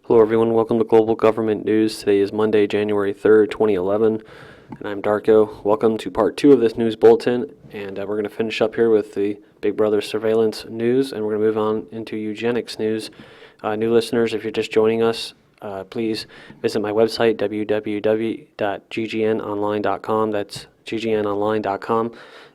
Hello everyone, welcome to Global Government News. Today is Monday, January 3rd, 2011, and I'm Darko. Welcome to part 2 of this news bulletin, and we're going to finish up here with the Big Brother surveillance news, and we're going to move on into eugenics news. New listeners, if you're just joining us, please visit my website, www.ggnonline.com. That's ggnonline.com.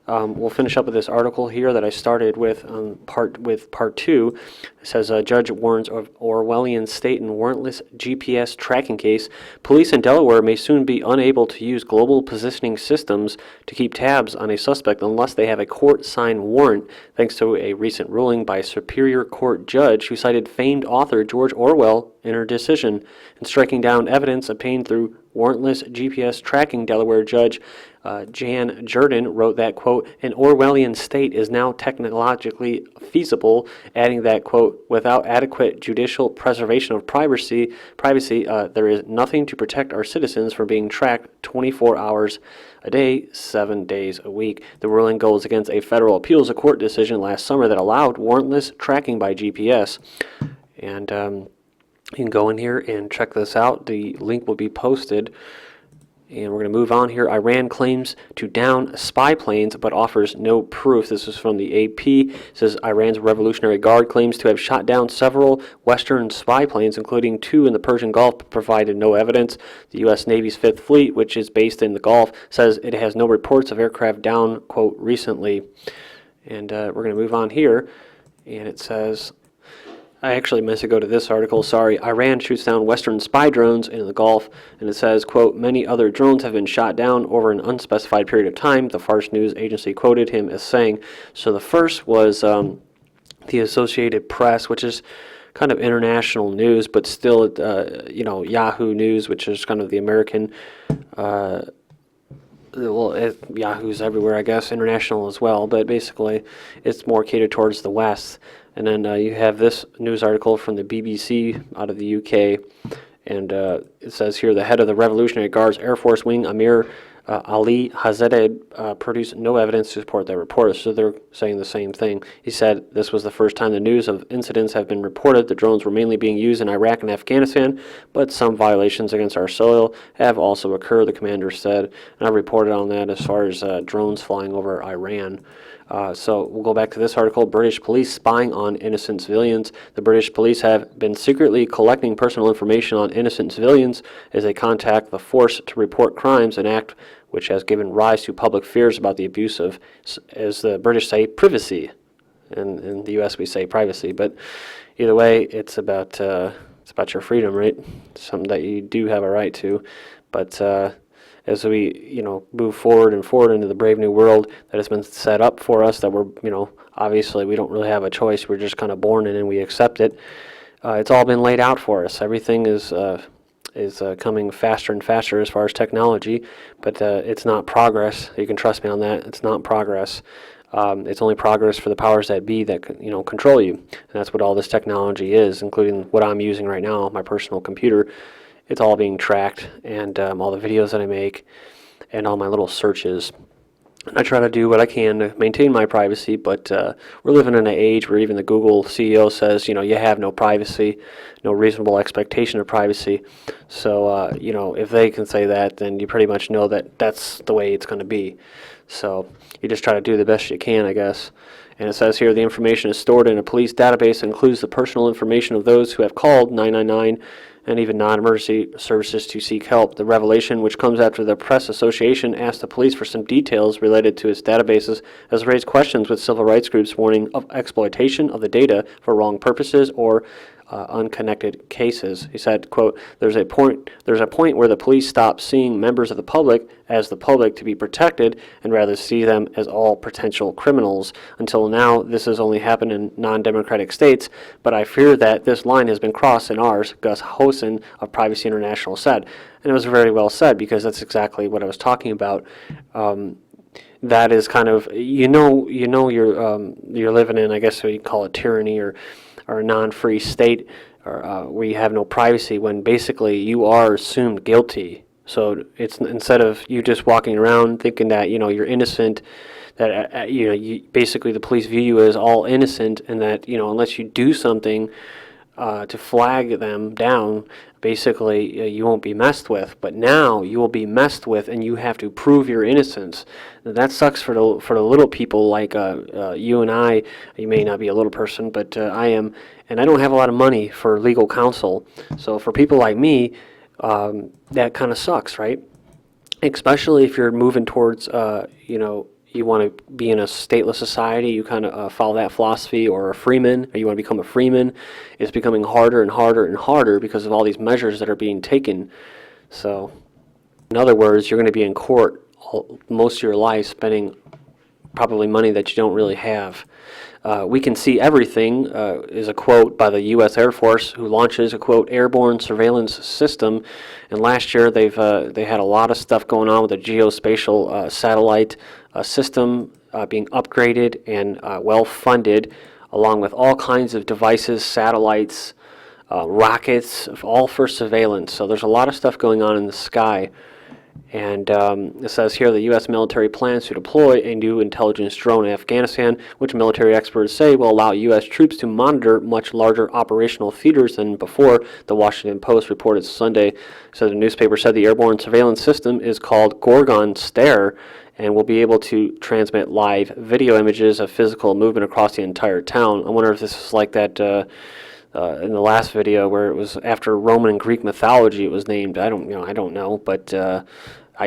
We'll finish up with this article here that I started with part 2. It says, Judge warns of Orwellian state and warrantless GPS tracking case. Police in Delaware may soon be unable to use global positioning systems to keep tabs on a suspect unless they have a court-signed warrant, thanks to a recent ruling by a Superior Court judge who cited famed author George Orwell in her decision. In striking down evidence obtained through warrantless GPS tracking, Delaware Judge Jan Jordan wrote that, quote, an Orwellian state is now technologically feasible, adding that, quote, without adequate judicial preservation of privacy, there is nothing to protect our citizens from being tracked 24 hours a day, 7 days a week. The ruling goes against a federal appeals court decision last summer that allowed warrantless tracking by GPS. And you can go in here and check this out. The link will be posted. And we're going to move on here. Iran claims to down spy planes but offers no proof. This is from the AP. It says Iran's Revolutionary Guard claims to have shot down several Western spy planes, including 2 in the Persian Gulf, but provided no evidence. The U.S. Navy's 5th Fleet, which is based in the Gulf, says it has no reports of aircraft down, quote, recently. And we're going to move on here. And it says, I actually meant to go to this article, sorry. Iran shoots down Western spy drones in the Gulf, and it says, quote, many other drones have been shot down over an unspecified period of time, the Fars news agency quoted him as saying. So the first was the Associated Press, which is kind of international news, but still, Yahoo News, which is kind of the American, Yahoo's everywhere, I guess, international as well, but basically it's more catered towards the West. And then you have this news article from the BBC out of the UK, and it says here, the head of the Revolutionary Guard's Air Force Wing, Amir Ali Hazadeh, produced no evidence to support that report, so they're saying the same thing. He said this was the first time the news of incidents have been reported. The drones were mainly being used in Iraq and Afghanistan, but some violations against our soil have also occurred, the commander said. And I reported on that as far as drones flying over Iran. So we'll go back to this article. British police spying on innocent civilians. The British police have been secretly collecting personal information on innocent civilians as they contact the force to report crimes, an act which has given rise to public fears about the abuse of, as the British say, privacy. In the U.S. we say privacy, but either way, it's about your freedom, right? Something that you do have a right to, but as we, move forward into the brave new world that has been set up for us, that we're, obviously we don't really have a choice. We're just kind of born in and we accept it. It's all been laid out for us. Everything is coming faster and faster as far as technology, but it's not progress. You can trust me on that. It's not progress. It's only progress for the powers that be that control you, and that's what all this technology is, including what I'm using right now, my personal computer. It's all being tracked, and all the videos that I make, and all my little searches. I try to do what I can to maintain my privacy, but we're living in an age where even the Google CEO says, you have no privacy, no reasonable expectation of privacy. So, if they can say that, then you pretty much know that that's the way it's going to be. So you just try to do the best you can, I guess. And it says here, the information is stored in a police database that includes the personal information of those who have called 999 and even non-emergency services to seek help. The revelation, which comes after the Press Association asked the police for some details related to its databases, has raised questions with civil rights groups warning of exploitation of the data for wrong purposes or unconnected cases. He said, quote, there's a point where the police stop seeing members of the public as the public to be protected and rather see them as all potential criminals. Until now, this has only happened in non-democratic states, but I fear that this line has been crossed in ours, Gus Hosen of Privacy International said. And it was very well said, because that's exactly what I was talking about. That is kind of, you're living in, I guess what you call it, tyranny or a non-free state, or where you have no privacy, when basically you are assumed guilty. So it's, instead of you just walking around thinking that you're innocent, that basically the police view you as all innocent, and that unless you do something to flag them down, basically you won't be messed with. But now you will be messed with, and you have to prove your innocence. And that sucks for the little people like you and I. You may not be a little person, but I am, and I don't have a lot of money for legal counsel. So for people like me, that kind of sucks, right? Especially if you're moving towards, you want to be in a stateless society, you kind of follow that philosophy, or a freeman, or you want to become a freeman. It's becoming harder and harder and harder because of all these measures that are being taken. So, in other words, you're going to be in court most of your life spending probably money that you don't really have. We can see everything is a quote by the U.S. Air Force, who launches a quote airborne surveillance system. And last year they had a lot of stuff going on with the geospatial satellite system being upgraded and well funded, along with all kinds of devices, satellites, rockets, all for surveillance. So there's a lot of stuff going on in the sky. And it says here the U.S. military plans to deploy a new intelligence drone in Afghanistan, which military experts say will allow U.S. troops to monitor much larger operational theaters than before, the Washington Post reported Sunday. So the newspaper said the airborne surveillance system is called Gorgon Stare and will be able to transmit live video images of physical movement across the entire town. I wonder if this is like that in the last video where it was after Roman and Greek mythology it was named. I don't know, but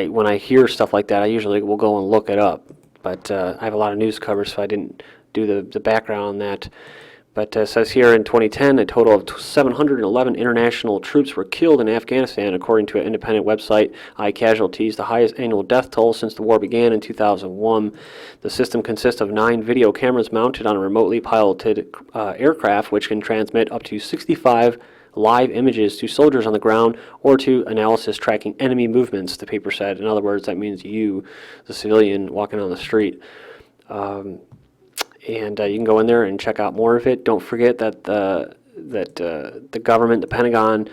when I hear stuff like that, I usually will go and look it up. But I have a lot of news coverage, so I didn't do the background on that. But it says here in 2010, a total of 711 international troops were killed in Afghanistan, according to an independent website, iCasualties, the highest annual death toll since the war began in 2001. The system consists of 9 video cameras mounted on a remotely piloted aircraft, which can transmit up to 65 live images to soldiers on the ground or to analysis tracking enemy movements, the paper said. In other words, that means you, the civilian, walking on the street. And you can go in there and check out more of it. Don't forget that the government, the Pentagon,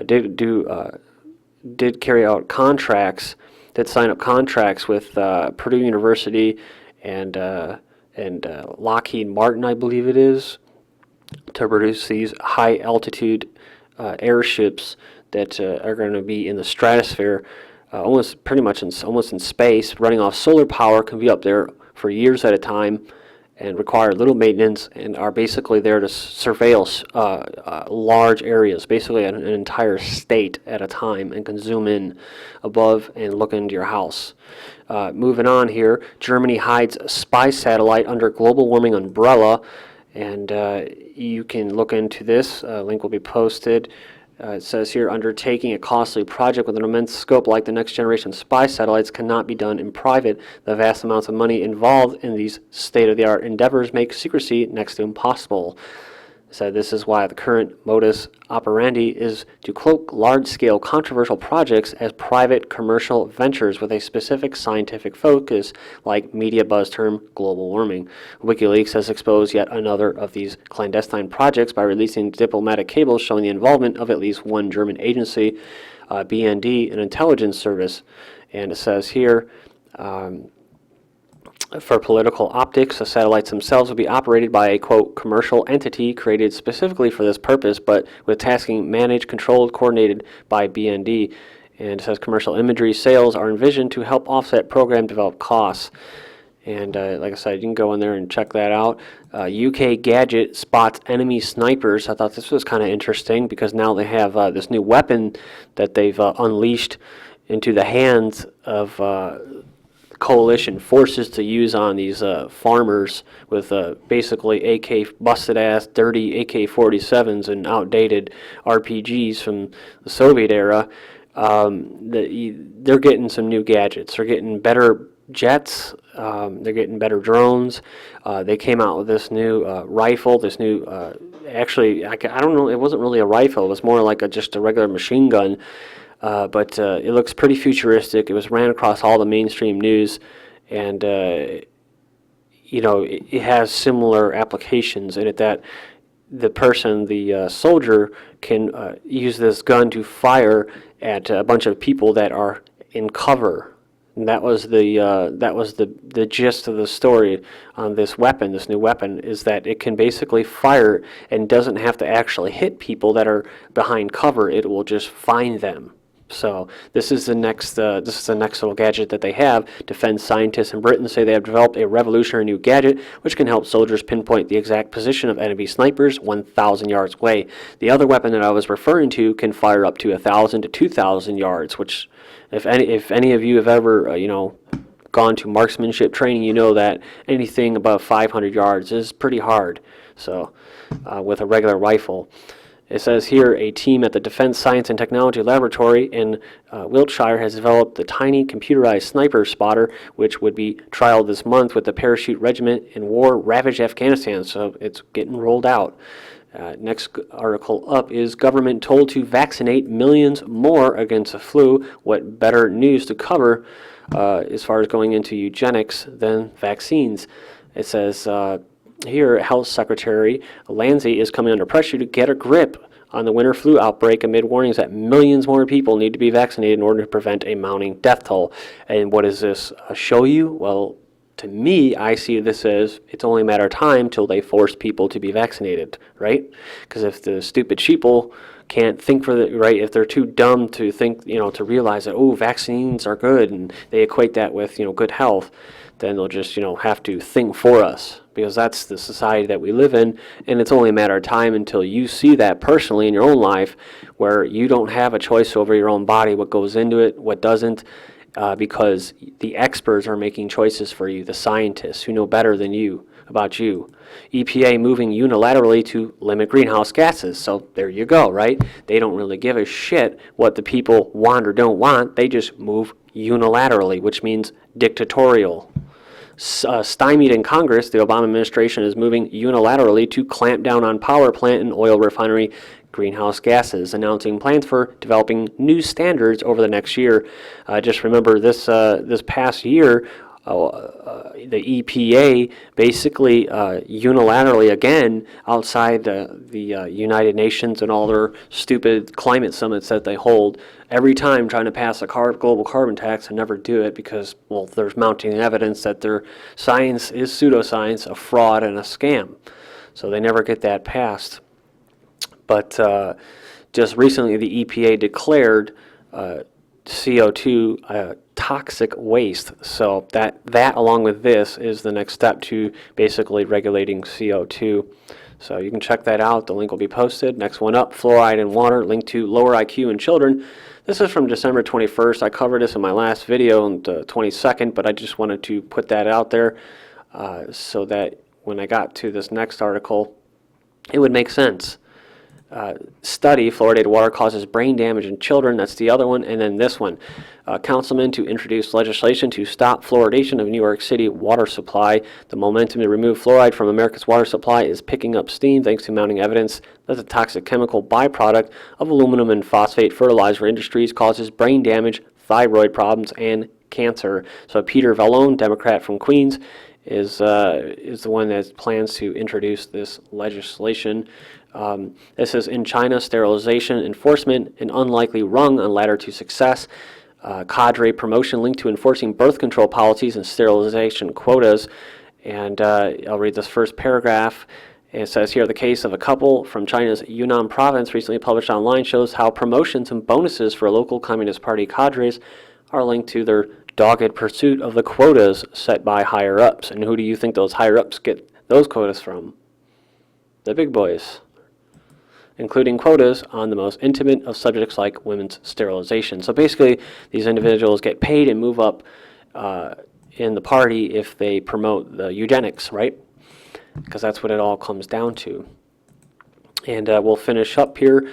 did carry out contracts, did sign up contracts with Purdue University and Lockheed Martin, I believe it is, to produce these high altitude airships that are going to be in the stratosphere, almost in space, running off solar power, can be up there for years at a time, and require little maintenance, and are basically there to surveil large areas, basically an entire state at a time, and can zoom in above and look into your house. Moving on here, Germany hides spy satellite under global warming umbrella, and you can look into this. Link will be posted. It says here, undertaking a costly project with an immense scope like the next generation spy satellites cannot be done in private. The vast amounts of money involved in these state-of-the-art endeavors make secrecy next to impossible. So this is why the current modus operandi is to cloak large-scale controversial projects as private commercial ventures with a specific scientific focus, like media buzz term global warming. WikiLeaks has exposed yet another of these clandestine projects by releasing diplomatic cables showing the involvement of at least one German agency, BND, an intelligence service. And it says here, for political optics, the satellites themselves will be operated by a, quote, commercial entity created specifically for this purpose, but with tasking managed, controlled, coordinated by BND. And it says commercial imagery sales are envisioned to help offset program developed costs. And like I said, you can go in there and check that out. UK Gadget spots enemy snipers. I thought this was kind of interesting because now they have this new weapon that they've unleashed into the hands of coalition forces to use on these farmers with basically busted ass dirty AK-47s and outdated RPGs from the Soviet era. They're getting some new gadgets. They're getting better jets. They're getting better drones. They came out with this new rifle. This new actually I don't know. It wasn't really a rifle. It was more like just a regular machine gun. But it looks pretty futuristic. It was ran across all the mainstream news, and it has similar applications in it that the soldier, can use this gun to fire at a bunch of people that are in cover. And that was the gist of the story on this weapon, this new weapon, is that it can basically fire and doesn't have to actually hit people that are behind cover. It will just find them. So this is the next little gadget that they have. Defense scientists in Britain say they have developed a revolutionary new gadget which can help soldiers pinpoint the exact position of enemy snipers 1,000 yards away. The other weapon that I was referring to can fire up to 1,000 to 2,000 yards, which if any of you have ever gone to marksmanship training, you know that anything above 500 yards is pretty hard. So with a regular rifle. It says here a team at the Defense Science and Technology Laboratory in Wiltshire has developed the tiny computerized sniper spotter, which would be trialed this month with the parachute regiment in war-ravaged Afghanistan. So it's getting rolled out. Next article up is government told to vaccinate millions more against the flu. What better news to cover as far as going into eugenics than vaccines? It says here, Health Secretary Landsey is coming under pressure to get a grip on the winter flu outbreak amid warnings that millions more people need to be vaccinated in order to prevent a mounting death toll. And what does this show you? Well, to me, I see this as it's only a matter of time till they force people to be vaccinated, right? Because if the stupid sheeple can't think for the right, if they're too dumb to think, to realize that vaccines are good and they equate that with good health, then they'll just have to think for us, because that's the society that we live in, and it's only a matter of time until you see that personally in your own life, where you don't have a choice over your own body, what goes into it, what doesn't, because the experts are making choices for you, the scientists who know better than you about you. EPA moving unilaterally to limit greenhouse gases. So there you go, right? They don't really give a shit what the people want or don't want. They just move unilaterally, which means dictatorial. Stymied in Congress, the Obama administration is moving unilaterally to clamp down on power plant and oil refinery greenhouse gases, announcing plans for developing new standards over the next year. Just remember this past year, the EPA basically unilaterally, again, outside the United Nations and all their stupid climate summits that they hold, every time trying to pass a global carbon tax and never do it because, well, there's mounting evidence that their science is pseudoscience, a fraud, and a scam. So they never get that passed. But just recently, the EPA declared CO2 toxic waste. So that along with this is the next step to basically regulating CO2. So you can check that out. The link will be posted. Next one up, fluoride in water, linked to lower IQ in children. This is from December 21st. I covered this in my last video on the 22nd, but I just wanted to put that out there so that when I got to this next article, it would make sense. Study, fluoridated water causes brain damage in children. That's the other one. And then this one, councilman to introduce legislation to stop fluoridation of New York City water supply. The momentum to remove fluoride from America's water supply is picking up steam thanks to mounting evidence that the toxic chemical byproduct of aluminum and phosphate fertilizer industries causes brain damage, thyroid problems, and cancer. So Peter Vallone, Democrat from Queens, is the one that plans to introduce this legislation. This is in China, sterilization enforcement, an unlikely rung on ladder to success. Cadre promotion linked to enforcing birth control policies and sterilization quotas. And I'll read this first paragraph. It says here, the case of a couple from China's Yunnan province recently published online shows how promotions and bonuses for local Communist Party cadres are linked to their dogged pursuit of the quotas set by higher-ups. And who do you think those higher-ups get those quotas from? The big boys, including quotas on the most intimate of subjects like women's sterilization. So basically, these individuals get paid and move up in the party if they promote the eugenics, right? Because that's what it all comes down to. And we'll finish up here.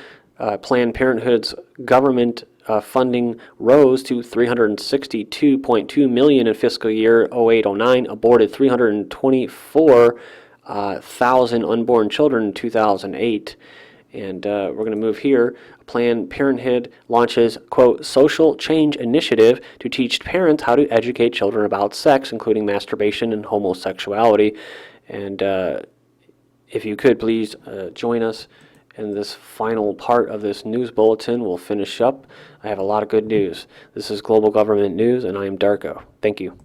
Planned Parenthood's government funding rose to $362.2 million in fiscal year 08-09, aborted 324,000 unborn children in 2008. And we're going to move here. Planned Parenthood launches, quote, social change initiative to teach parents how to educate children about sex, including masturbation and homosexuality. And if you could, please join us And this final part of this news bulletin will finish up. I have a lot of good news. This is Global Government News, and I am Darko. Thank you.